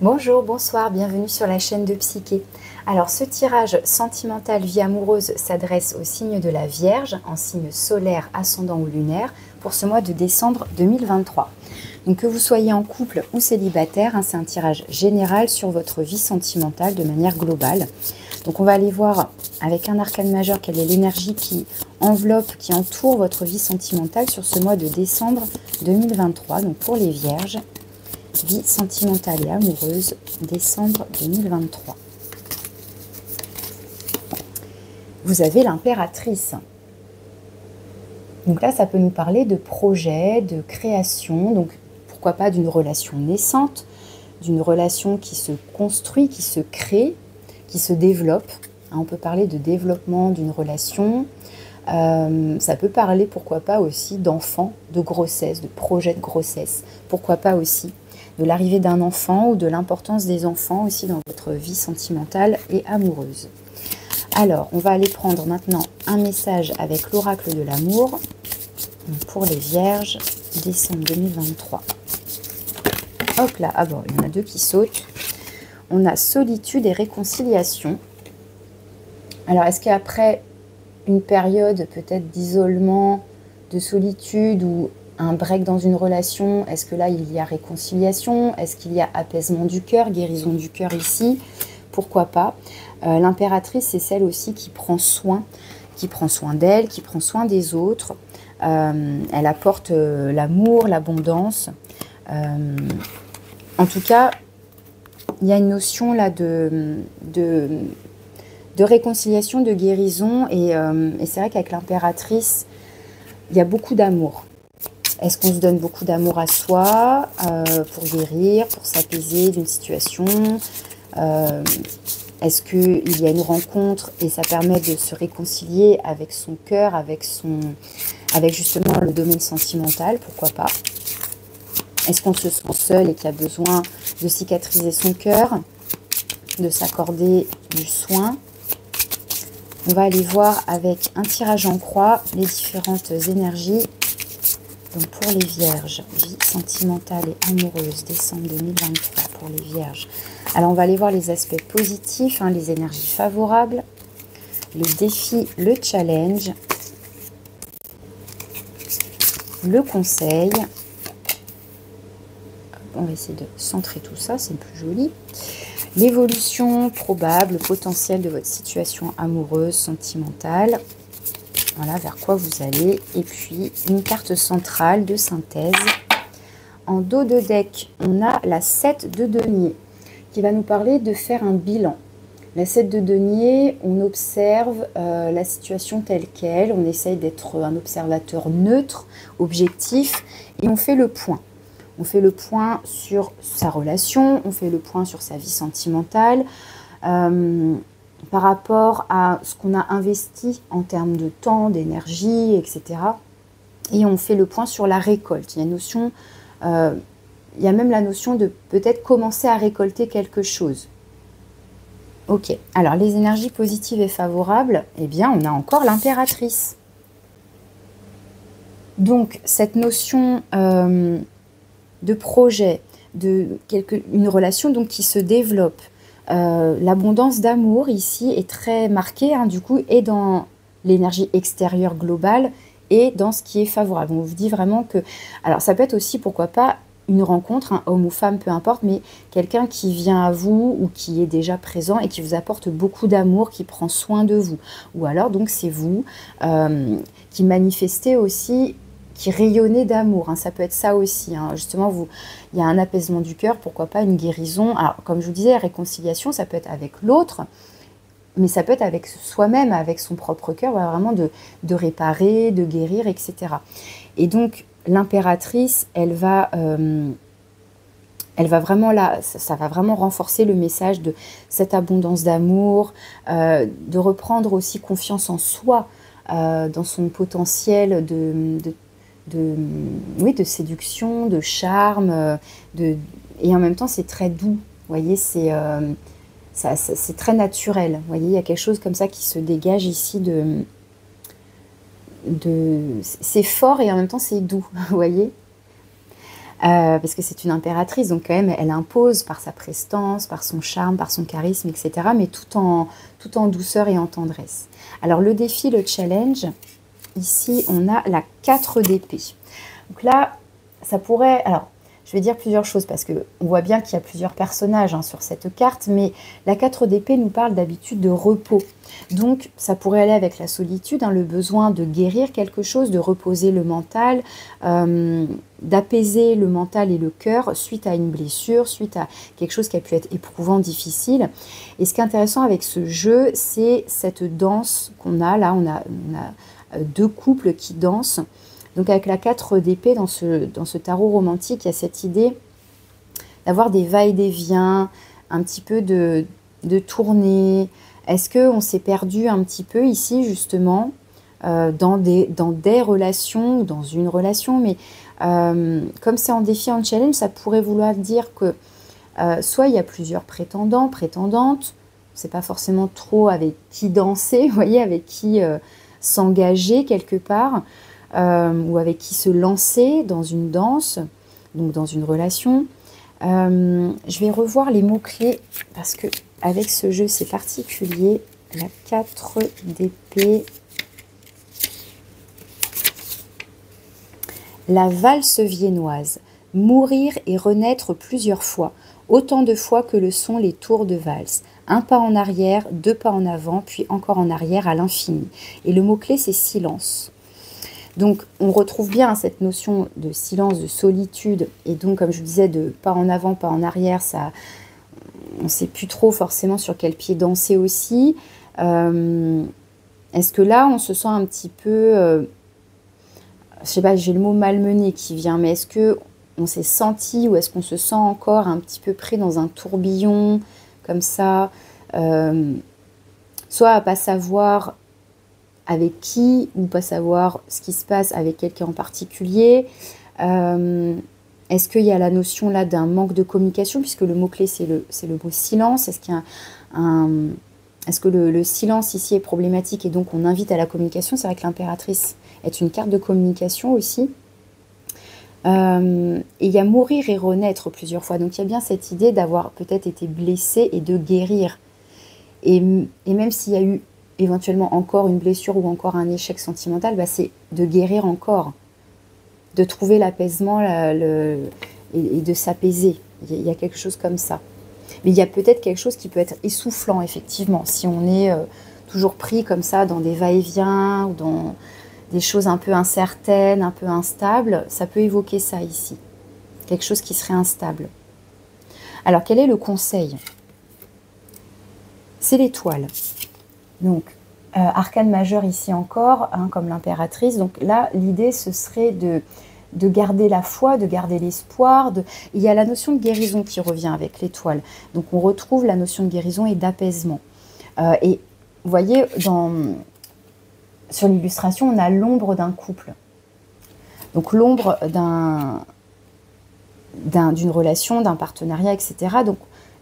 Bonjour, bonsoir, bienvenue sur la chaîne de Psyché. Alors ce tirage sentimental vie amoureuse s'adresse au signe de la Vierge, en signe solaire, ascendant ou lunaire, pour ce mois de décembre 2023. Donc que vous soyez en couple ou célibataire, c'est un tirage général sur votre vie sentimentale de manière globale. Donc on va aller voir avec un arcane majeur quelle est l'énergie qui enveloppe, qui entoure votre vie sentimentale sur ce mois de décembre 2023. Donc pour les Vierges, vie sentimentale et amoureuse, décembre 2023. Vous avez l'impératrice. Donc là, ça peut nous parler de projet, de création, donc pourquoi pas d'une relation naissante, d'une relation qui se construit, qui se crée, qui se développe. On peut parler de développement d'une relation. Ça peut parler, pourquoi pas aussi, d'enfants, de grossesse, de projet de grossesse. Pourquoi pas aussi de l'arrivée d'un enfant ou de l'importance des enfants aussi dans votre vie sentimentale et amoureuse. Alors, on va aller prendre maintenant un message avec l'oracle de l'amour pour les Vierges, décembre 2023. Hop là, ah bon, il y en a deux qui sautent. On a solitude et réconciliation. Alors, est-ce qu'après une période peut-être d'isolement, de solitude ou un break dans une relation, est-ce que là il y a réconciliation? Est-ce qu'il y a apaisement du cœur, guérison du cœur ici? Pourquoi pas? L'impératrice, c'est celle aussi qui prend soin d'elle, qui prend soin des autres. Elle apporte l'amour, l'abondance. En tout cas, il y a une notion là de réconciliation, de guérison. Et c'est vrai qu'avec l'impératrice, il y a beaucoup d'amour. Est-ce qu'on se donne beaucoup d'amour à soi pour guérir, pour s'apaiser d'une situation? Est-ce qu'il y a une rencontre et ça permet de se réconcilier avec son cœur, avec justement le domaine sentimental? Pourquoi pas? Est-ce qu'on se sent seul et qu'il y a besoin de cicatriser son cœur, de s'accorder du soin? On va aller voir avec un tirage en croix les différentes énergies. Donc pour les Vierges, vie sentimentale et amoureuse, décembre 2023 pour les Vierges. Alors on va aller voir les aspects positifs, les énergies favorables, le défi, le challenge, le conseil. On va essayer de centrer tout ça, c'est plus joli. L'évolution probable, potentielle de votre situation amoureuse, sentimentale. Voilà vers quoi vous allez. Et puis, une carte centrale de synthèse. En dos de deck, on a la 7 de denier qui va nous parler de faire un bilan. La 7 de denier, on observe la situation telle qu'elle. On essaye d'être un observateur neutre, objectif. Et on fait le point. On fait le point sur sa relation. On fait le point sur sa vie sentimentale. Par rapport à ce qu'on a investi en termes de temps, d'énergie, etc. Et on fait le point sur la récolte. Il y a même la notion de peut-être commencer à récolter quelque chose. Ok, alors les énergies positives et favorables, eh bien on a encore l'impératrice. Donc cette notion de projet, une relation donc, qui se développe, l'abondance d'amour ici est très marquée, du coup, et dans l'énergie extérieure globale et dans ce qui est favorable. On vous dit vraiment que... Alors, ça peut être aussi, pourquoi pas, une rencontre, homme ou femme, peu importe, mais quelqu'un qui vient à vous ou qui est déjà présent et qui vous apporte beaucoup d'amour, qui prend soin de vous. Ou alors, donc, c'est vous qui manifestez aussi... qui rayonnait d'amour, ça peut être ça aussi. Justement, il y a un apaisement du cœur, pourquoi pas une guérison. Alors, comme je vous disais, la réconciliation, ça peut être avec l'autre, mais ça peut être avec soi-même, avec son propre cœur, voilà, vraiment de réparer, de guérir, etc. Et donc, l'impératrice, elle va vraiment là, ça va vraiment renforcer le message de cette abondance d'amour, de reprendre aussi confiance en soi, dans son potentiel de séduction, de charme, et en même temps c'est très doux, vous voyez, c'est très naturel, vous voyez, il y a quelque chose comme ça qui se dégage ici c'est fort et en même temps c'est doux, vous voyez. parce que c'est une impératrice, donc quand même, elle impose par sa prestance, par son charme, par son charisme, etc., mais tout en douceur et en tendresse. Alors, le défi, le challenge, ici, on a la 4 d'épée. Donc là, ça pourrait... Alors, je vais dire plusieurs choses parce qu'on voit bien qu'il y a plusieurs personnages sur cette carte, mais la 4 d'épée nous parle d'habitude de repos. Donc, ça pourrait aller avec la solitude, le besoin de guérir quelque chose, de reposer le mental, d'apaiser le mental et le cœur suite à une blessure, suite à quelque chose qui a pu être éprouvant, difficile. Et ce qui est intéressant avec ce jeu, c'est cette danse qu'on a. Là, on a 2 couples qui dansent. Donc avec la 4 d'épée dans ce tarot romantique, il y a cette idée d'avoir des va-et-vient, un petit peu de tournée. Est-ce qu'on s'est perdu un petit peu ici justement dans des relations, dans une relation, mais comme c'est en défi, en challenge, ça pourrait vouloir dire que soit il y a plusieurs prétendants, prétendantes, on ne sait pas forcément trop avec qui danser, vous voyez, avec qui s'engager quelque part, ou avec qui se lancer dans une danse, donc dans une relation. Je vais revoir les mots-clés parce que avec ce jeu c'est particulier. La 4 d'épée, la valse viennoise, mourir et renaître plusieurs fois, autant de fois que le sont les tours de valse. Un pas en arrière, 2 pas en avant, puis encore en arrière à l'infini. Et le mot-clé c'est silence. Donc, on retrouve bien cette notion de silence, de solitude, et donc, comme je vous disais, de pas en avant, pas en arrière, ça, on ne sait plus trop forcément sur quel pied danser aussi. Est-ce que là, on se sent un petit peu, je sais pas, j'ai le mot malmené qui vient, mais est-ce que on s'est senti ou est-ce qu'on se sent encore un petit peu pris dans un tourbillon, comme ça, soit à pas savoir avec qui, ou pas savoir ce qui se passe avec quelqu'un en particulier. Est-ce qu'il y a la notion là d'un manque de communication, puisque le mot-clé c'est le mot silence. Est-ce qu'il y a est-ce que le silence ici est problématique et donc on invite à la communication? C'est vrai que l'impératrice est une carte de communication aussi. Et il y a mourir et renaître plusieurs fois. Donc il y a bien cette idée d'avoir peut-être été blessé et de guérir. Et même s'il y a eu éventuellement encore une blessure ou encore un échec sentimental, c'est de guérir encore, de trouver l'apaisement et de s'apaiser. Il y a quelque chose comme ça. Mais il y a peut-être quelque chose qui peut être essoufflant, effectivement, si on est toujours pris comme ça dans des va-et-vient ou dans des choses un peu incertaines, un peu instables, ça peut évoquer ça ici. Quelque chose qui serait instable. Alors, quel est le conseil? C'est l'étoile. Donc, arcane majeur ici encore, comme l'impératrice. Donc là, l'idée, ce serait de garder la foi, de garder l'espoir. Il y a la notion de guérison qui revient avec l'étoile. Donc, on retrouve la notion de guérison et d'apaisement. Et vous voyez, sur l'illustration, on a l'ombre d'un couple. Donc, l'ombre d'une relation, d'un partenariat, etc. Donc,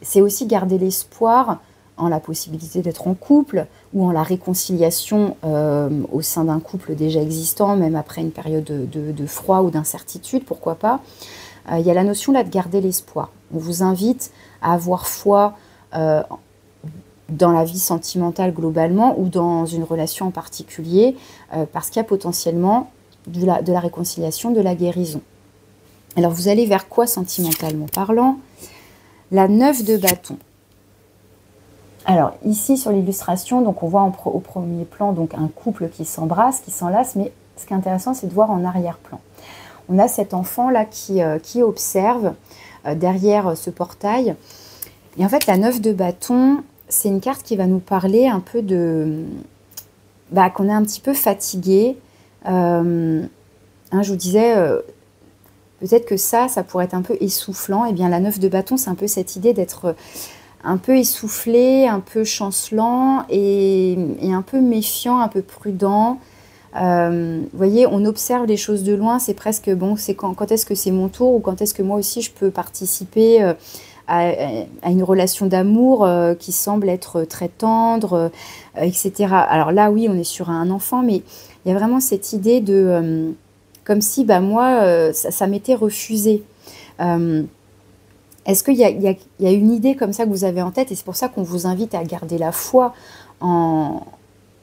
c'est aussi garder l'espoir en la possibilité d'être en couple ou en la réconciliation au sein d'un couple déjà existant, même après une période de froid ou d'incertitude, pourquoi pas. Il y a la notion là de garder l'espoir. On vous invite à avoir foi dans la vie sentimentale globalement ou dans une relation en particulier, parce qu'il y a potentiellement de la réconciliation, de la guérison. Alors vous allez vers quoi sentimentalement parlant? La 9 de bâton. Alors ici sur l'illustration, donc on voit au premier plan donc un couple qui s'embrasse, qui s'enlace, mais ce qui est intéressant c'est de voir en arrière-plan. On a cet enfant là qui observe derrière ce portail. Et en fait la 9 de bâton, c'est une carte qui va nous parler un peu de... qu'on est un petit peu fatigué. Je vous disais, peut-être que ça pourrait être un peu essoufflant. Et bien la 9 de bâton, c'est un peu cette idée d'être un peu essoufflé, un peu chancelant et un peu méfiant, un peu prudent. Vous voyez, on observe les choses de loin, c'est presque, bon, c'est quand est-ce que c'est mon tour ou quand est-ce que moi aussi je peux participer à une relation d'amour qui semble être très tendre, etc. Alors là, oui, on est sur un enfant, mais il y a vraiment cette idée de... comme si, moi, ça m'était refusé. Est-ce qu'il y a une idée comme ça que vous avez en tête? Et c'est pour ça qu'on vous invite à garder la foi en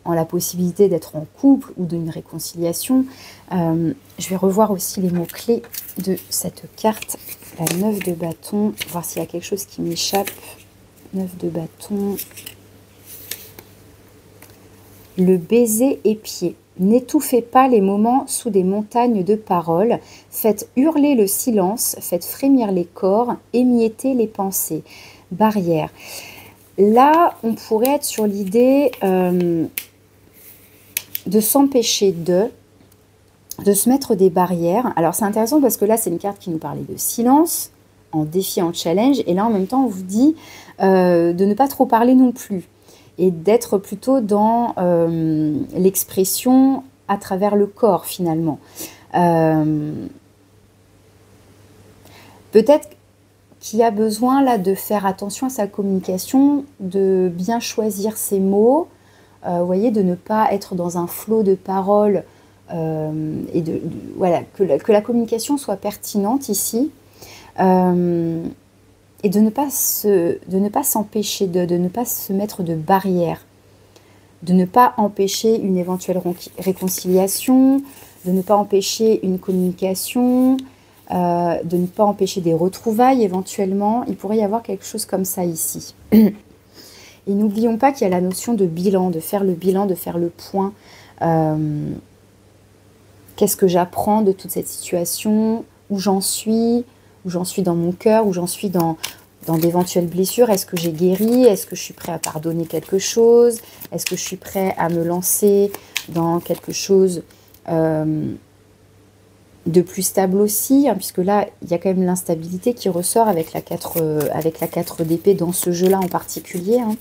la possibilité d'être en couple ou d'une réconciliation. Je vais revoir aussi les mots-clés de cette carte, la 9 de bâton, voir s'il y a quelque chose qui m'échappe. 9 de bâton. Le baiser épié. N'étouffez pas les moments sous des montagnes de paroles. Faites hurler le silence, faites frémir les corps, émiettez les pensées. Barrière. Là, on pourrait être sur l'idée de s'empêcher de se mettre des barrières. Alors, c'est intéressant parce que là, c'est une carte qui nous parlait de silence, en défi, en challenge. Et là, en même temps, on vous dit de ne pas trop parler non plus. Et d'être plutôt dans l'expression à travers le corps, finalement. Peut-être qu'il y a besoin, là, de faire attention à sa communication, de bien choisir ses mots, vous voyez, de ne pas être dans un flot de paroles, et voilà, que la communication soit pertinente ici. Et de ne pas s'empêcher de ne pas se mettre de barrières, de ne pas empêcher une éventuelle réconciliation, de ne pas empêcher une communication, de ne pas empêcher des retrouvailles éventuellement. Il pourrait y avoir quelque chose comme ça ici. Et n'oublions pas qu'il y a la notion de bilan, de faire le bilan, de faire le point. Qu'est-ce que j'apprends de toute cette situation? Où j'en suis dans mon cœur, où j'en suis dans d'éventuelles blessures. Est-ce que j'ai guéri? Est-ce que je suis prêt à pardonner quelque chose? Est-ce que je suis prêt à me lancer dans quelque chose de plus stable aussi, hein, puisque là, il y a quand même l'instabilité qui ressort avec la 4 d'épée dans ce jeu-là en particulier. Hein.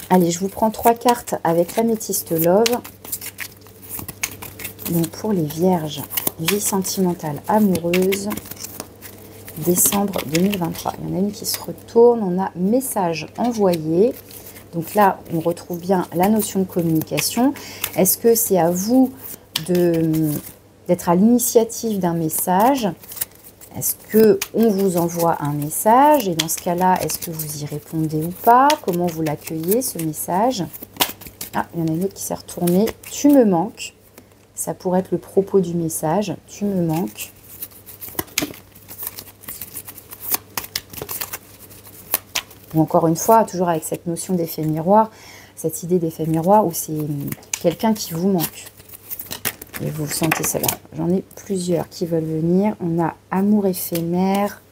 Allez, je vous prends 3 cartes avec l'améthyste Love. Donc, pour les vierges, vie sentimentale amoureuse, décembre 2023. Il y en a une qui se retourne, on a message envoyé. Donc là, on retrouve bien la notion de communication. Est-ce que c'est à vous d'être à l'initiative d'un message? Est-ce qu'on vous envoie un message? Et dans ce cas-là, est-ce que vous y répondez ou pas? Comment vous l'accueillez, ce message? Ah, il y en a une autre qui s'est retournée. Tu me manques. Ça pourrait être le propos du message. Tu me manques. Ou encore une fois, toujours avec cette notion d'effet miroir, cette idée d'effet miroir où c'est quelqu'un qui vous manque. Et vous sentez cela. J'en ai plusieurs qui veulent venir. On a amour éphémère,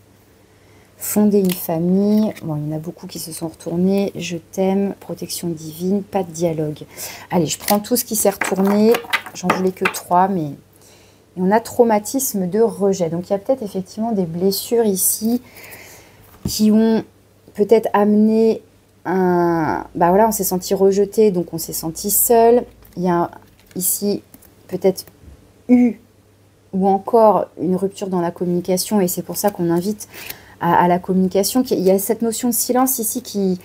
fonder une famille. Bon, il y en a beaucoup qui se sont retournés. Je t'aime, protection divine, pas de dialogue. Allez, je prends tout ce qui s'est retourné. J'en voulais que 3, mais... Et on a traumatisme de rejet. Donc, il y a peut-être effectivement des blessures ici qui ont peut-être amené un... Bah voilà, on s'est senti rejeté, donc on s'est senti seul. Il y a ici peut-être eu ou encore une rupture dans la communication, et c'est pour ça qu'on invite à la communication. Il y a cette notion de silence ici qui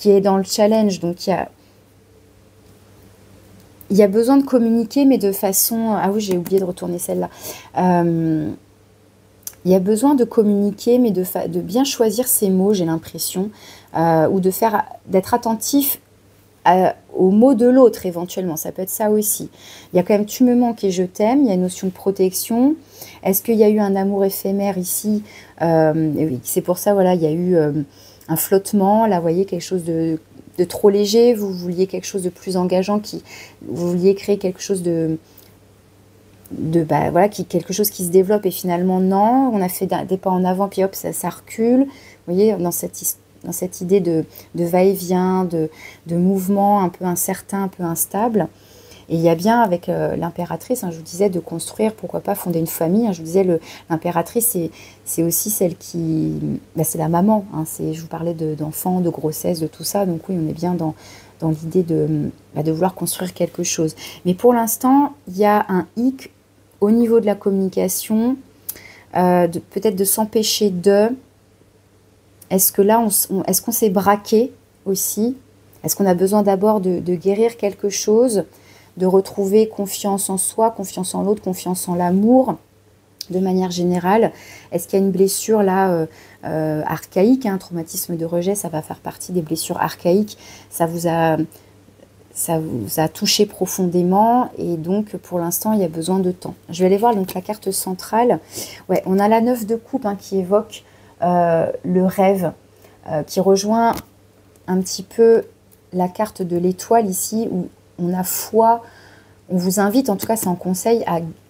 est dans le challenge. Donc il y a besoin de communiquer, mais de façon... Ah oui, j'ai oublié de retourner celle-là. Il y a besoin de communiquer, mais de bien choisir ses mots, j'ai l'impression, ou d'être attentif aux mots de l'autre, éventuellement. Ça peut être ça aussi. Il y a quand même tu me manques et je t'aime. Il y a une notion de protection. Est-ce qu'il y a eu un amour éphémère ici? Oui, c'est pour ça, voilà, il y a eu un flottement. Là, vous voyez, quelque chose de trop léger. Vous vouliez quelque chose de plus engageant. Vous vouliez créer quelque chose voilà, quelque chose qui se développe, et finalement non, on a fait des pas en avant, puis hop, ça recule. Vous voyez, dans cette idée de va-et-vient, de mouvement un peu incertain, un peu instable. Et il y a bien avec l'impératrice, hein, je vous disais, de construire, pourquoi pas fonder une famille. Hein, je vous disais, l'impératrice, c'est aussi celle qui... c'est la maman. Hein, je vous parlais d'enfants, de grossesse, de tout ça. Donc oui, on est bien dans l'idée de vouloir construire quelque chose. Mais pour l'instant, il y a un hic au niveau de la communication, peut-être de s'empêcher de... Est-ce que là, est-ce qu'on s'est braqué aussi? Est-ce qu'on a besoin d'abord de guérir quelque chose, de retrouver confiance en soi, confiance en l'autre, confiance en l'amour, de manière générale. Est-ce qu'il y a une blessure là archaïque, un traumatisme de rejet, ça va faire partie des blessures archaïques. Ça vous a touché profondément et donc pour l'instant il y a besoin de temps. Je vais aller voir donc la carte centrale. Ouais, on a la 9 de coupe qui évoque le rêve, qui rejoint un petit peu la carte de l'étoile ici où on a foi. On vous invite, en tout cas c'est un conseil,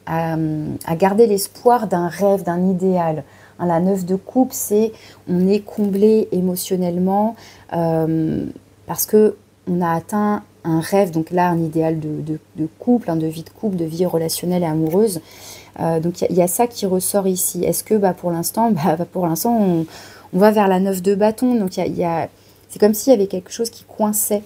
à garder l'espoir d'un rêve, d'un idéal. La 9 de coupe, c'est on est comblé émotionnellement parce que on a atteint un rêve, donc là un idéal de couple, de vie de couple, de vie relationnelle et amoureuse. Donc il y a ça qui ressort ici. Est-ce que pour l'instant, on va vers la 9 de bâton. Donc c'est comme s'il y avait quelque chose qui coinçait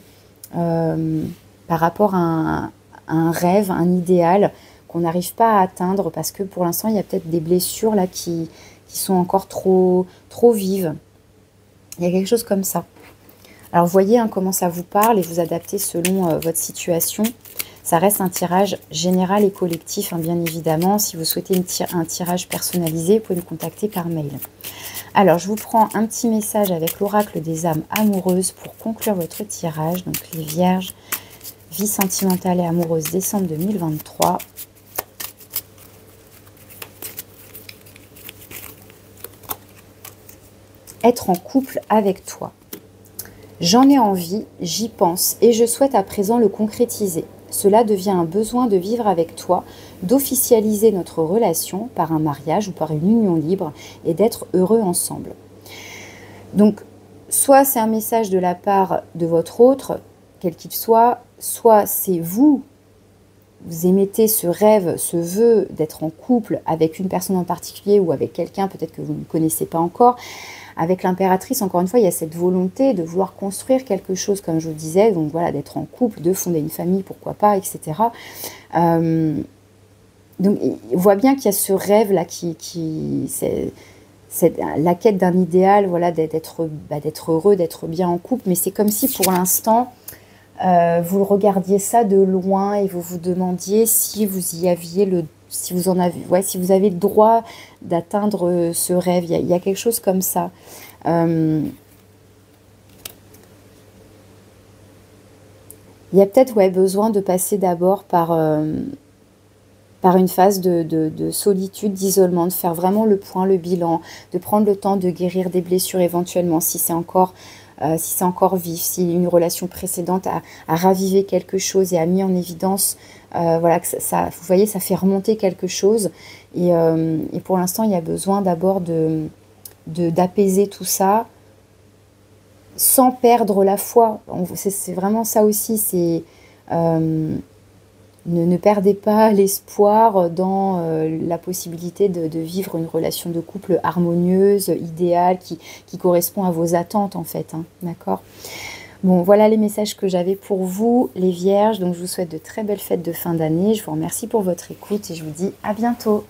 par rapport à un rêve, un idéal qu'on n'arrive pas à atteindre parce que pour l'instant il y a peut-être des blessures là qui sont encore trop vives. Il y a quelque chose comme ça. Alors voyez comment ça vous parle et vous adaptez selon votre situation. Ça reste un tirage général et collectif, bien évidemment. Si vous souhaitez un tirage personnalisé, vous pouvez me contacter par mail. Alors je vous prends un petit message avec l'oracle des âmes amoureuses pour conclure votre tirage. Donc les vierges, vie sentimentale et amoureuse décembre 2023. Être en couple avec toi. J'en ai envie, j'y pense et je souhaite à présent le concrétiser. Cela devient un besoin de vivre avec toi, d'officialiser notre relation par un mariage ou par une union libre et d'être heureux ensemble. Donc, soit c'est un message de la part de votre autre, quel qu'il soit c'est vous émettez ce rêve, ce vœu d'être en couple avec une personne en particulier ou avec quelqu'un peut-être que vous ne connaissez pas encore. Avec l'impératrice, encore une fois, il y a cette volonté de vouloir construire quelque chose, comme je vous le disais, donc voilà, d'être en couple, de fonder une famille, pourquoi pas, etc. Donc, on voit bien qu'il y a ce rêve-là c'est la quête d'un idéal, voilà, d'être heureux, d'être bien en couple, mais c'est comme si pour l'instant, vous regardiez ça de loin et vous vous demandiez si vous y aviez si vous avez le droit d'atteindre ce rêve. Il y a quelque chose comme ça. Il y a peut-être besoin de passer d'abord par une phase de solitude, d'isolement, de faire vraiment le point, le bilan, de prendre le temps de guérir des blessures éventuellement si c'est encore vif, si une relation précédente a ravivé quelque chose et a mis en évidence, que ça, vous voyez, ça fait remonter quelque chose. Et pour l'instant, il y a besoin d'abord d'apaiser tout ça sans perdre la foi. C'est vraiment ça aussi, c'est... Ne perdez pas l'espoir dans la possibilité de vivre une relation de couple harmonieuse, idéale, qui correspond à vos attentes en fait. D'accord ? Bon, voilà les messages que j'avais pour vous, les vierges. Donc je vous souhaite de très belles fêtes de fin d'année. Je vous remercie pour votre écoute et je vous dis à bientôt.